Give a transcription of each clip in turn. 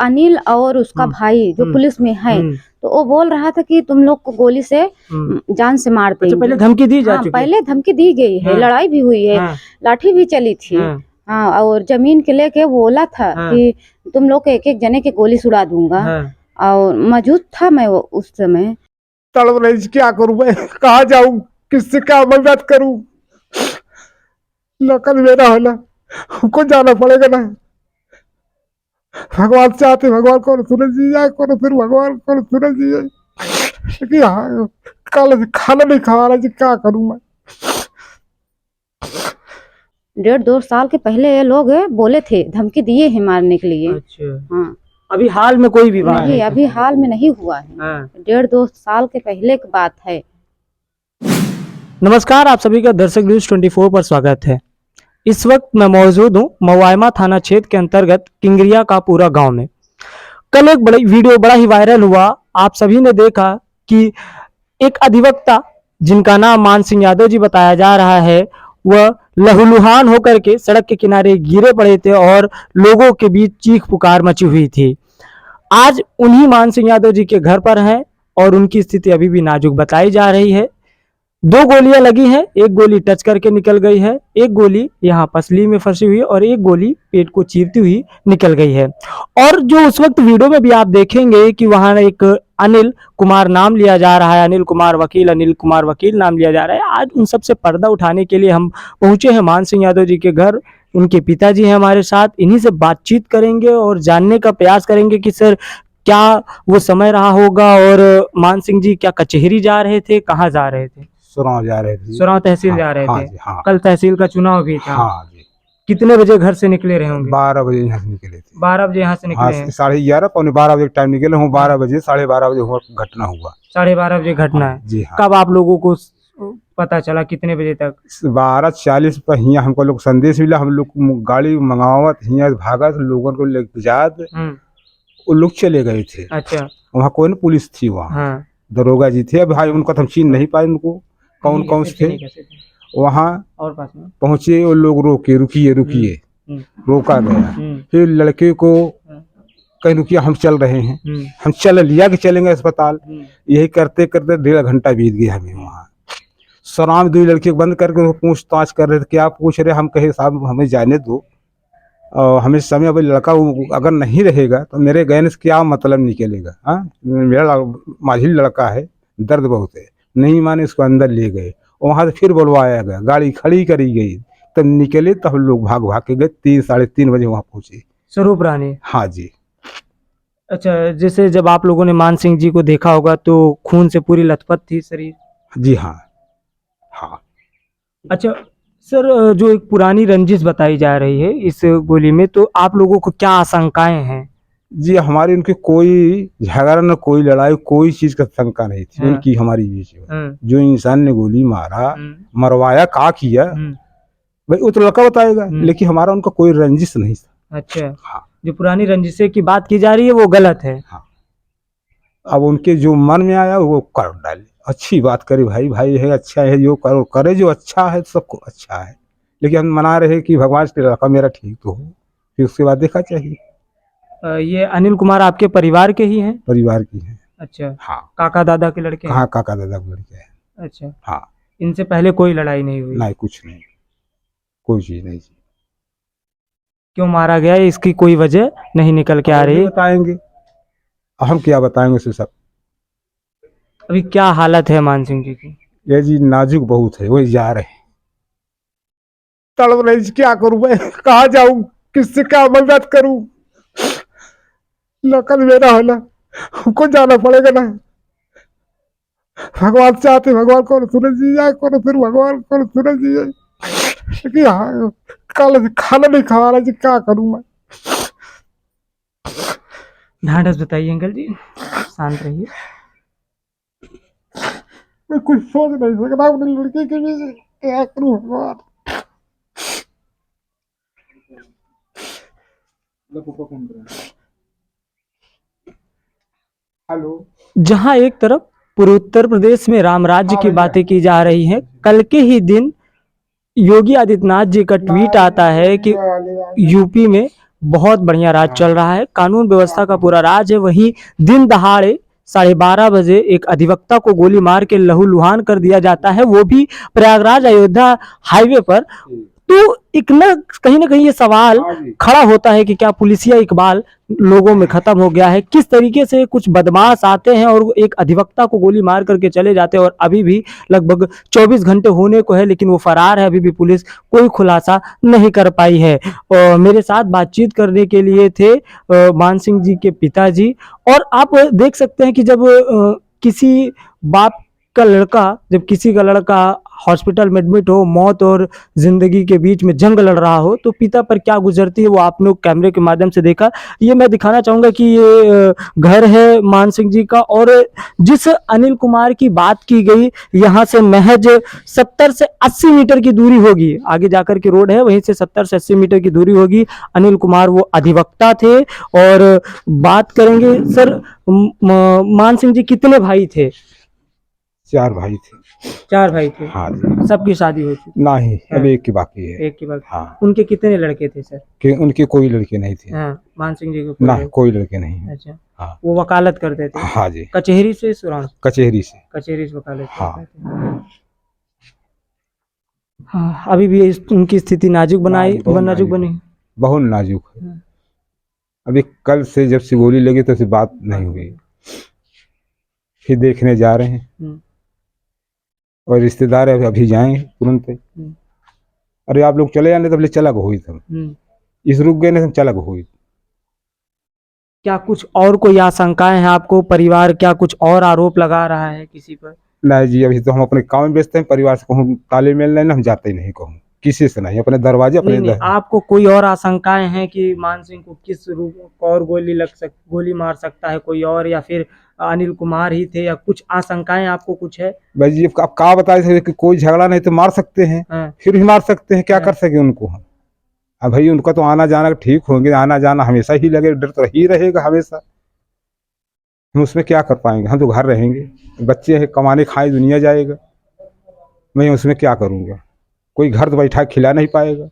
अनिल और उसका भाई जो पुलिस में है, तो वो बोल रहा था कि तुम लोग को गोली से जान से मार देंगे। पहले धमकी दी जा हाँ, चुकी पहले धमकी दी गई है, लड़ाई भी हुई है, लाठी भी चली थी। हाँ, और जमीन के लेके बोला था कि तुम लोग के एक जने के गोली सुड़ा दूंगा, और मौजूद था मैं वो उस समय। तड़प रही, क्या करूं मैं, कहाँ जाऊं, किससे क्या मैं बात करूं। नकल मेरा है ना, हमको जाना पड़ेगा ना। भगवान चाहते भगवान को सूरज जी जाए, को फिर भगवान को सूरज जी जाए कि हाँ कल खाना नहीं खा रहा जी, क्या करूं मैं। 1.5-2 साल के पहले ये लोग बोले थे, धमकी दिए हैं मारने के लिए। अच्छा। हाँ, अभी हाल में कोई विवाद नहीं, अभी हाल में नहीं हुआ है। 1.5-2 साल के पहले की बात है। नमस्कार, आप सभी का दर्शक न्यूज 24 पर स्वागत है। इस वक्त मैं मौजूद हूँ मवायमा थाना क्षेत्र के अंतर्गत किंगरिया का पूरा गांव में। कल एक बड़ी वीडियो बड़ा ही वायरल हुआ। आप सभी ने देखा कि एक अधिवक्ता जिनका नाम मान सिंह यादव जी बताया जा रहा है, वह लहूलुहान होकर के सड़क के किनारे गिरे पड़े थे और लोगों के बीच चीख पुकार मची हुई थी। आज उन्हीं मान सिंह यादव जी के घर पर हैं और उनकी स्थिति अभी भी नाजुक बताई जा रही है। 2 गोलियां लगी हैं, एक गोली टच करके निकल गई है, एक गोली यहाँ पसली में फंसी हुई है और एक गोली पेट को चीरती हुई निकल गई है। और जो उस वक्त वीडियो में भी आप देखेंगे कि वहां एक अनिल कुमार नाम लिया जा रहा है, अनिल कुमार वकील नाम लिया जा रहा है। आज उन सबसे पर्दा उठाने के लिए हम पहुंचे हैं मान सिंह यादव जी के घर। उनके पिताजी हैं हमारे साथ, इन्हीं से बातचीत करेंगे और जानने का प्रयास करेंगे कि सर क्या वो समय रहा होगा और मान सिंह जी क्या कचहरी जा रहे थे, कहाँ जा रहे थे? सुराव जा रहे थे, सुराव तहसील जा रहे थे। जी, हाँ। कल तहसील का चुनाव भी था। हाँ जी। कितने बजे घर से निकले रहे होंगे? 12 बजे यहाँ से निकले थे। 12 बजे यहाँ से निकले हैं। 11:30 पौने 12 बजे टाइम निकले हूँ। 12 बजे 12:30 बजे घटना हुआ। 12:30 बजे घटना है जी हाँ। कब आप लोगों को पता चला, कितने बजे तक? 12:40 पर यहाँ हमको लोग संदेश मिला, हम लोग गाड़ी मंगावत यहाँ भागत लोगों को लेकर जात वो लोग चले गए थे। अच्छा। वहाँ कोई न पुलिस थी, वहाँ दरोगा जी थे। भाई उनको हम छीन नहीं पाए, उनको कौन कौन थे। वहाँ और पास में पहुँचे, वो लोग रोके, रुकिए रोका गया। फिर लड़के को कहीं रुकिए, हम चल रहे हैं, हम चल लिया कि चलेंगे अस्पताल। यही करते करते 1.5 घंटा बीत गया हमें। वहाँ सराम 2 लड़के बंद करके पूछताछ कर रहे थे, क्या पूछ रहे। हम कहे साहब हमें जाने दो, और हमें समय अभी लड़का अगर नहीं रहेगा तो मेरे गहने से क्या मतलब निकलेगा। हाँ, मेरा माझी लड़का है, दर्द बहुत है। नहीं माने, इसको अंदर ले गए। वहाँ से फिर बुलवाया गया, गाड़ी खड़ी करी गई, तब निकले। तब लोग भाग भाग के गए। 3-3:30 बजे वहाँ पहुँचे। स्वरूप रानी? हाँ जी। अच्छा, जैसे जब आप लोगों ने मान सिंह जी को देखा होगा तो खून से पूरी लथपथ थी शरीर? जी हाँ। हाँ। अच्छा सर, जो एक पुरानी रंजिश बताई जा रही है इस गोली में, तो आप लोगों को क्या आशंकाएं हैं? जी, हमारी उनकी कोई झगड़ा न कोई लड़ाई, कोई चीज का शंका नहीं थी उनकी हमारी बीच में। जो इंसान ने गोली मारा, मरवाया, का किया भाई वो तो लड़का बताएगा, लेकिन हमारा उनका कोई रंजिश नहीं था। अच्छा। हाँ। जो पुरानी रंजिशे की बात की जा रही है वो गलत है। हाँ। अब उनके जो मन में आया वो कर डाले। अच्छी बात करे, भाई भाई है, अच्छा है, जो करो करे, जो अच्छा है सबको अच्छा है। लेकिन हम मना रहे कि भगवान से लड़का मेरा ठीक तो हो, फिर उसके बाद देखा चाहिए। ये अनिल कुमार आपके परिवार के ही हैं? परिवार की हैं। अच्छा। हाँ। काका दादा के लड़के हैं? हाँ, काका दादा के लड़के हैं। अच्छा। हाँ। इनसे पहले कोई लड़ाई नहीं हुई? नहीं, कुछ नहीं, कोई चीज नहीं। क्यों मारा गया इसकी कोई वजह नहीं निकल के आ रही? बताएंगे, हम क्या बताएंगे उसे सब। अभी क्या हालत है मान सिंह जी की? ये जी नाजुक बहुत है, वही जा रहे हैं। तड़प रही, क्या करूं मैं, कहाँ जाऊं, किससे क्या मैं बात करूं। नकल मेरा है ना, हमको जाना पड़ेगा ना। भगवान चाहते भगवान को सूरज जी जाए, को फिर भगवान को सूरज जी जाए कि हाँ कल खाना नहीं खा रहा जी, क्या करूं मैं। ढांढस बताइए अंकल जी, शांत रहिए। मैं कुछ सोच नहीं सकता अपने लड़के के लिए, क्या करूं भगवान। हेलो। जहां एक तरफ पूर्वोत्तर प्रदेश में राम राज्य की बातें की जा रही हैं, कल के ही दिन योगी आदित्यनाथ जी का ट्वीट आता है कि यूपी में बहुत बढ़िया राज चल रहा है, कानून व्यवस्था का पूरा राज है। वहीं दिन दहाड़े 12:30 बजे एक अधिवक्ता को गोली मार के लहूलुहान कर दिया जाता है, वो भी प्रयागराज अयोध्या हाईवे पर। तो एक कहीं ना कहीं ये सवाल खड़ा होता है कि क्या पुलिसिया इकबाल लोगों में खत्म हो गया है? किस तरीके से कुछ बदमाश आते हैं और एक अधिवक्ता को गोली मार करके चले जाते हैं, और अभी भी लगभग 24 घंटे होने को है लेकिन वो फरार है, अभी भी पुलिस कोई खुलासा नहीं कर पाई है। और मेरे साथ बातचीत करने के लिए थे मान सिंह जी के पिताजी। और आप देख सकते हैं कि जब किसी बाप का लड़का, जब किसी का लड़का हॉस्पिटल में एडमिट हो, मौत और जिंदगी के बीच में जंग लड़ रहा हो, तो पिता पर क्या गुजरती है वो आप लोग कैमरे के माध्यम से देखा। ये मैं दिखाना चाहूंगा कि ये घर है मान सिंह जी का, और जिस अनिल कुमार की बात की गई, यहाँ से महज 70 से 80 मीटर की दूरी होगी, आगे जाकर के रोड है, वहीं से 70 से 80 मीटर की दूरी होगी। अनिल कुमार वो अधिवक्ता थे। और बात करेंगे सर, मान सिंह जी कितने भाई थे? 4 भाई थे। 4 भाई थे। हाँ जी। सबकी शादी हो चुकी? नहीं, अब एक की बाकी है। एक की बाकी। हाँ। उनके कितने लड़के थे सर? कि उनके कोई लड़के नहीं थे। हाँ, मान सिंह जी को ना, कोई लड़के नहीं। अच्छा। हाँ। वो वकालत करते थे? हाँ जी। कचहरी से सुरान? कचहरी से। कचहरी से वकालत हाँ। करते थे। हाँ, अभी भी उनकी स्थिति नाजुक नाजुक बनी? बहुत नाजुक है। अभी कल से जब से गोली लगी तो से बात नहीं हुई, फिर देखने जा रहे हैं और रिश्तेदार अभी जाएंगे तुरंत। अरे आप लोग चले जाने तब ले चला हुई था, इस रुक गए नहीं चला हुई। क्या कुछ और कोई आशंकाएं हैं आपको? परिवार क्या कुछ और आरोप लगा रहा है किसी पर? नहीं जी, अभी तो हम अपने काम में व्यस्त हैं, परिवार से कहूँ तालमेल नहीं ना, हम जाते ही नहीं, कहूँ किसी से नहीं, अपने दरवाजे अपने नहीं, आपको कोई और आशंकाएं हैं कि मान सिंह को किस रूप और गोली मार सकता है कोई और, या फिर अनिल कुमार ही थे, या कुछ आशंकाएं आपको कुछ है? भाई जी आप कहा बताए कि कोई झगड़ा नहीं तो मार सकते हैं। फिर भी मार सकते हैं, क्या कर सके उनको हम? अब भाई उनका तो आना जाना ठीक होंगे, आना जाना हमेशा ही लगे, डर तो ही रहेगा हमेशा। हम उसमें क्या कर पाएंगे? हम तो घर रहेंगे, बच्चे हैं, कमाने खाए दुनिया जाएगा, मैं उसमें क्या करूँगा? कोई घर तो बैठा खिला नहीं पाएगा।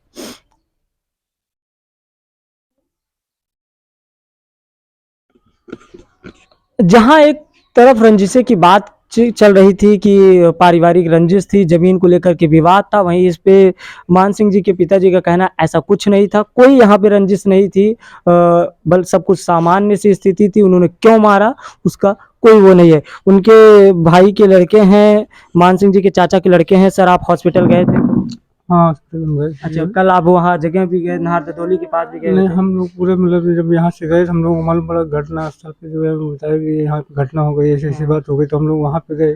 जहां एक तरफ रंजिशे की बात चल रही थी कि पारिवारिक रंजिश थी, जमीन को लेकर के विवाद था, वहीं इस पे मान सिंह जी के पिताजी का कहना ऐसा कुछ नहीं था, कोई यहाँ पे रंजिश नहीं थी, बल सब कुछ सामान्य सी स्थिति थी। उन्होंने क्यों मारा उसका कोई वो नहीं है। उनके भाई के लड़के हैं, मान सिंह जी के चाचा के लड़के हैं। सर आप हॉस्पिटल गए थे? हाँ। अच्छा, कल आप वहाँ जगह भी गए, नाहर ददौली के पास भी गए? नहीं, हम लोग पूरे मतलब जब यहाँ से गए हम लोग मालूम पड़ा घटना स्थल पे जो है बताया कि यहाँ पे घटना हो गई, ऐसी बात हो गई, तो हम लोग वहाँ पे गए।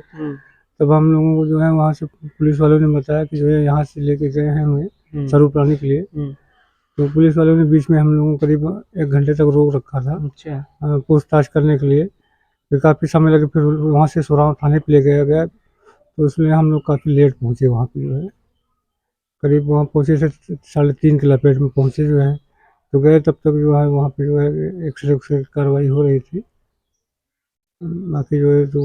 तब हम लोगों को जो है वहाँ से पुलिस वालों ने बताया कि जो है यहाँ से लेके गए हैं हमें स्वरूप लाने के लिए। तो पुलिस वालों ने बीच में हम लोगों को करीब 1 घंटे तक रोक रखा था। अच्छा। पूछताछ करने के लिए, फिर काफ़ी समय लगे, फिर वहाँ से सोराव थाने पे ले गया, तो इसलिए हम लोग काफ़ी लेट पहुँचे वहाँ पे जो है। करीब वहाँ पहुँचे से 3:30 के लपेट में पहुँचे जो है, तो गए तब तक जो है वहाँ पे जो है एक्सरे कार्रवाई हो रही थी। बाकी जो है तो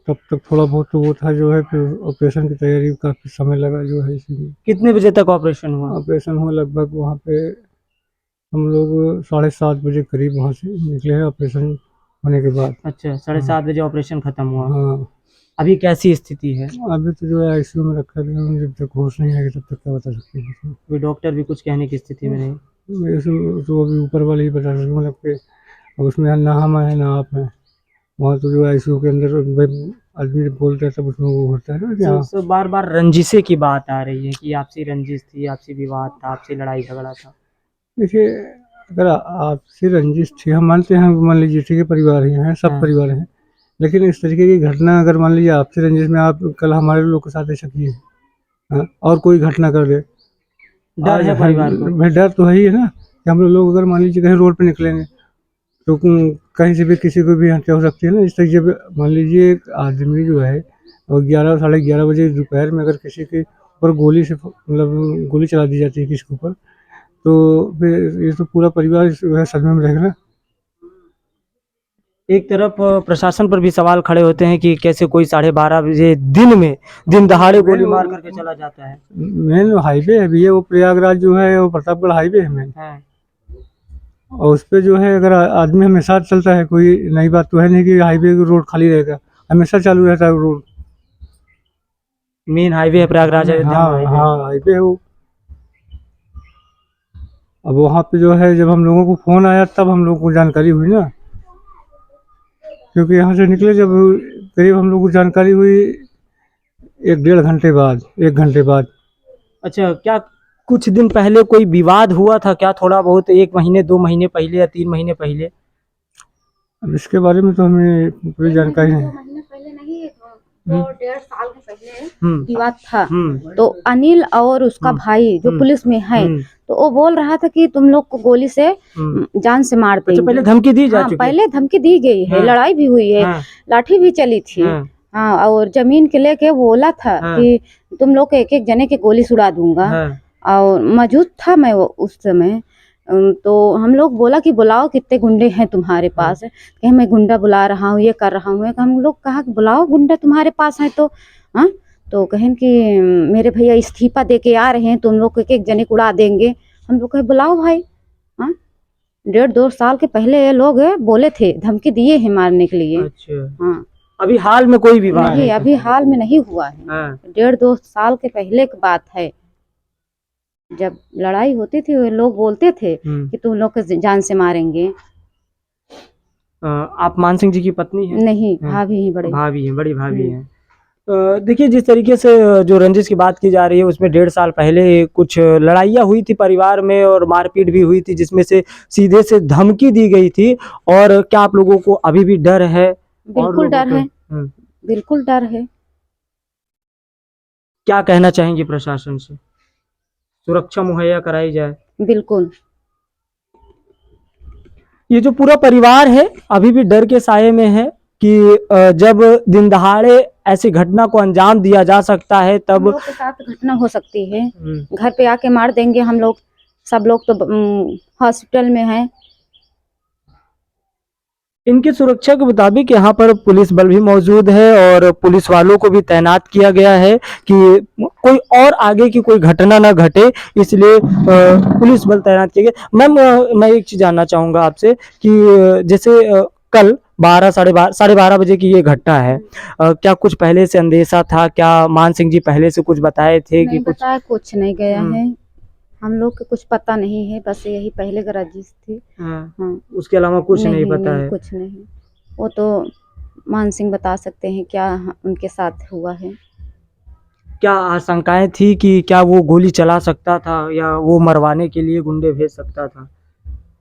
तब तक थोड़ा बहुत तो वो था जो है, फिर ऑपरेशन की तैयारी काफ़ी समय लगा जो है इसीलिए। कितने बजे तक ऑपरेशन हुआ? ऑपरेशन हुआ लगभग वहाँ पे हम लोग 7:30 बजे करीब वहाँ से निकले हैं ऑपरेशन होने के बाद। अच्छा, 7:30 बजे ऑपरेशन खत्म हुआ। हाँ। अभी कैसी स्थिति है? अभी तो जो है आईसीयू में रखा गया, जब तक होश नहीं आएगी तब तक क्या बता सकते हैं। कोई डॉक्टर भी कुछ कहने की स्थिति में नहीं? तो अभी ऊपर वाले ही बता सकते, मतलब कि उसमें ना हम हैं ना आप हैं। वहाँ तो जो आईसीयू के अंदर आदमी बोलता है तब उसमें वो होता है ना कि बार बार रंजिशे की बात आ रही है कि आपसी रंजिश थी, आपसी विवाद था, आपसी लड़ाई झगड़ा था। देखिए, अगर आपसी रंजिश थी, हम मानते हैं, मान लीजिए ठीक है, परिवार ही हैं, सब परिवार हैं, लेकिन इस तरीके की घटना अगर मान लीजिए आपसी रंजिश में आप कल हमारे लोग के साथ ऐसा किए और कोई घटना कर दे, डर है परिवार को? डर तो है ही है ना कि हम लोग अगर मान लीजिए कहीं रोड पे निकलेंगे तो कहीं से भी किसी को भी हत्या हो सकती है ना। इस तरीके पे मान लीजिए एक आदमी जो है और 11 साढ़े 11 बजे दोपहर में अगर किसी के ऊपर गोली से मतलब गोली चला दी जाती है किसी के ऊपर, तो फिर ये तो पूरा परिवार जो है सदमे में रहेगा ना। एक तरफ प्रशासन पर भी सवाल खड़े होते हैं कि कैसे कोई 12:30 बजे दिन दहाड़े गोली मार करके चला जाता है। मेन हाईवे है भैया, वो प्रयागराज जो है वो प्रतापगढ़ हाईवे है मेन। और उस पे जो है अगर आदमी हमेशा चलता है, कोई नई बात तो है नहीं कि हाईवे रोड खाली रहेगा, हमेशा चालू रहता है रोड। मेन हाईवे है प्रयागराज अयोध्या हाँ हाईवे। हाँ हाईवे है वो। अब वहाँ पे जो है जब हम लोगों को फोन आया तब हम लोग को जानकारी हुई ना, क्योंकि यहाँ से निकले जब करीब हम लोग को जानकारी हुई 1-1.5 घंटे बाद। अच्छा, क्या कुछ दिन पहले कोई विवाद हुआ था क्या, थोड़ा बहुत 1 महीने 2 महीने पहले या 3 महीने पहले? अब इसके बारे में तो हमें पूरी जानकारी नहीं। 2 महीने पहले नहीं, तो 1.5 साल के पहले हम्म विवाद था। हम्म तो अनिल और उसका भाई जो पुलिस में है, तो वो बोल रहा था कि तुम लोग को गोली से जान से मार अच्छा, देंगे। पहले धमकी दी जा हाँ, चुकी है? पहले धमकी दी गई है, लड़ाई भी हुई है, लाठी भी चली थी। हाँ, और जमीन के लेके बोला था कि तुम लोग के एक जने के गोली सुड़ा दूंगा। और मौजूद था मैं उस समय। तो हम लोग बोला कि बुलाओ कितने गुंडे हैं तुम्हारे पास। कहे मैं गुंडा बुला रहा हूँ, ये कर रहा हूँ। हम लोग कहा कि बुलाओ गुंडा तुम्हारे पास है तो। हाँ, तो कहें कि मेरे भैया इस्तीफा दे के आ रहे हैं, तुम लोग एक जने को उड़ा देंगे। हम लोग कहे बुलाओ भाई। हाँ, 1.5-2 साल के पहले ये लोग बोले थे, धमकी दिए हैं मारने के लिए। अच्छा, हाँ, अभी हाल में कोई विवाद नहीं, अभी हाल में नहीं हुआ है। हाँ। 1.5-2 साल के पहले की बात है, जब लड़ाई होती थी वो लोग बोलते थे कि तुम लोग को जान से मारेंगे। आप मान सिंह जी की पत्नी है? नहीं, भाभी ही, बड़ी भाभी है, बड़ी भाभी है। देखिए, जिस तरीके से जो रंजिश की बात की जा रही है उसमें 1.5 साल पहले कुछ लड़ाइयाँ हुई थी परिवार में और मारपीट भी हुई थी, जिसमें से सीधे से धमकी दी गई थी। और क्या आप लोगों को अभी भी डर है? बिल्कुल डर है, बिल्कुल डर है। क्या कहना चाहेंगे प्रशासन से? सुरक्षा मुहैया कराई जाए। बिल्कुल। ये जो पूरा परिवार है अभी भी डर के साये में है कि जब दिन दहाड़े ऐसी घटना को अंजाम दिया जा सकता है तब हम लोग के साथ घटना हो सकती है, घर पे आके मार देंगे हम लोग। सब लोग तो हॉस्पिटल में हैं। इनकी सुरक्षा के मुताबिक यहाँ पर पुलिस बल भी मौजूद है और पुलिस वालों को भी तैनात किया गया है कि कोई और आगे की कोई घटना ना घटे, इसलिए पुलिस बल तैनात किया गया। मैम, मैं एक चीज़ जानना चाहूँगा आपसे कि जैसे कल 12 साढ़े 12 बजे की ये घटना है, क्या कुछ पहले से अंदेशा था? क्या मान सिंह जी पहले से कुछ बताए थे कि कुछ? बताया कुछ नहीं गया है, हम लोग को कुछ पता नहीं है, बस यही पहले का रजिश थी। हाँ, उसके अलावा कुछ नहीं पता है? कुछ नहीं। वो तो मान सिंह बता सकते हैं क्या उनके साथ हुआ है। क्या आशंकाएं थी कि क्या वो गोली चला सकता था या वो मरवाने के लिए गुंडे भेज सकता था?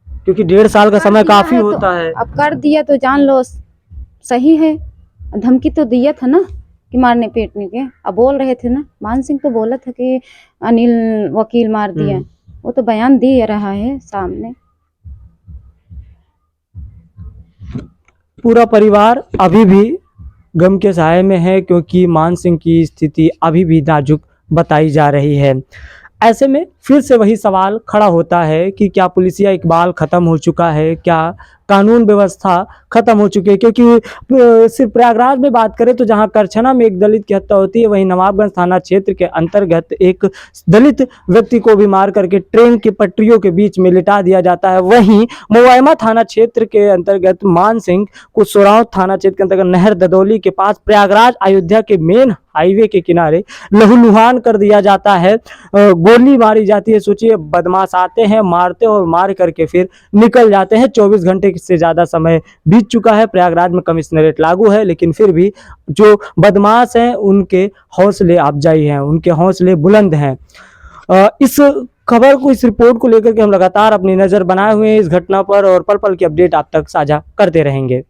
क्योंकि 1.5 साल का समय काफी होता है। अब कर दिया तो जान लो सही है। धमकी तो दिया था ना कि मारने पीटने के। अब बोल रहे थे ना, मान सिंह तो बोला था कि अनिल वकील मार दिया। वो तो बयान दे रहा है सामने। पूरा परिवार अभी भी गम के साये में है क्योंकि मान सिंह की स्थिति अभी भी नाजुक बताई जा रही है। ऐसे में फिर से वही सवाल खड़ा होता है कि क्या पुलिसिया इकबाल खत्म हो चुका है? क्या कानून व्यवस्था खत्म हो चुकी है? क्योंकि सिर्फ प्रयागराज में बात करें तो जहां करछना में एक दलित की हत्या होती है, वहीं नवाबगंज थाना क्षेत्र के अंतर्गत एक दलित व्यक्ति को भी मार करके ट्रेन की पटरियों के बीच में लिटा दिया जाता है। वहीं मोवाइमा थाना क्षेत्र के अंतर्गत मान सिंह को सोराव थाना क्षेत्र के अंतर्गत नहर ददौली के पास प्रयागराज अयोध्या के मेन हाईवे के किनारे लहूलुहान कर दिया जाता है, गोली मारी जाती है। सोचिए, बदमाश आते हैं, मारते और मार करके फिर निकल जाते हैं। 24 घंटे से ज़्यादा समय बीत चुका है, प्रयागराज में कमिश्नरेट लागू है, लेकिन फिर भी जो बदमाश हैं उनके हौसले अफजाई हैं, उनके हौसले बुलंद हैं। इस खबर को, इस रिपोर्ट को लेकर के हम लगातार अपनी नज़र बनाए हुए हैं इस घटना पर और पल पल की अपडेट आप तक साझा करते रहेंगे।